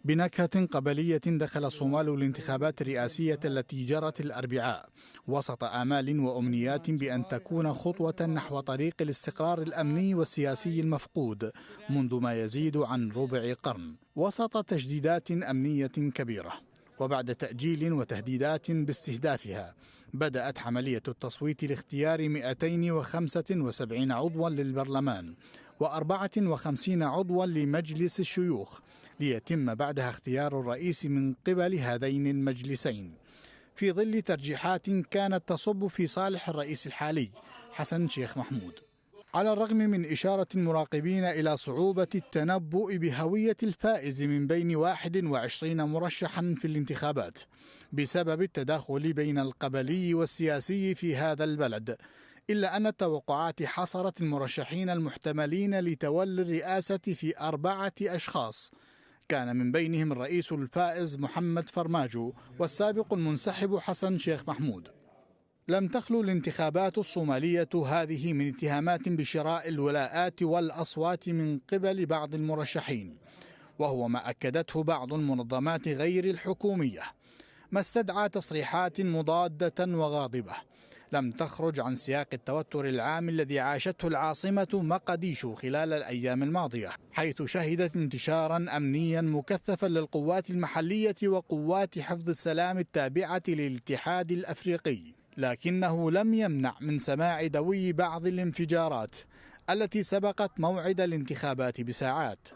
بنكهة قبلية دخل الصومال الانتخابات الرئاسية التي جرت الأربعاء وسط آمال وأمنيات بأن تكون خطوة نحو طريق الاستقرار الأمني والسياسي المفقود منذ ما يزيد عن ربع قرن، وسط تجديدات أمنية كبيرة. وبعد تأجيل وتهديدات باستهدافها، بدأت عملية التصويت لاختيار 275 عضوا للبرلمان و54 عضوا لمجلس الشيوخ، ليتم بعدها اختيار الرئيس من قبل هذين المجلسين، في ظل ترجيحات كانت تصب في صالح الرئيس الحالي حسن شيخ محمود. على الرغم من إشارة المراقبين إلى صعوبة التنبؤ بهوية الفائز من بين 21 مرشحا في الانتخابات بسبب التداخل بين القبلي والسياسي في هذا البلد، إلا أن التوقعات حصرت المرشحين المحتملين لتولي الرئاسة في 4 أشخاص، كان من بينهم الرئيس الفائز محمد فرماجو والسابق المنسحب حسن شيخ محمود. لم تخلو الانتخابات الصومالية هذه من اتهامات بشراء الولاءات والأصوات من قبل بعض المرشحين، وهو ما أكدته بعض المنظمات غير الحكومية، ما استدعى تصريحات مضادة وغاضبة لم تخرج عن سياق التوتر العام الذي عاشته العاصمة مقديشو خلال الأيام الماضية، حيث شهدت انتشارا أمنيا مكثفا للقوات المحلية وقوات حفظ السلام التابعة للاتحاد الأفريقي، لكنه لم يمنع من سماع دوي بعض الانفجارات التي سبقت موعد الانتخابات بساعات.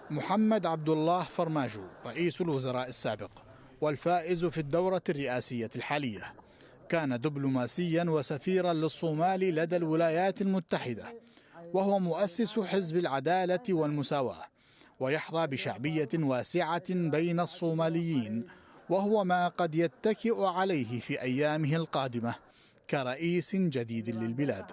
محمد عبد الله فرماجو رئيس الوزراء السابق والفائز في الدورة الرئاسية الحالية، كان دبلوماسيا وسفيرا للصومال لدى الولايات المتحدة، وهو مؤسس حزب العدالة والمساواة، ويحظى بشعبية واسعة بين الصوماليين، وهو ما قد يتكئ عليه في أيامه القادمة كرئيس جديد للبلاد.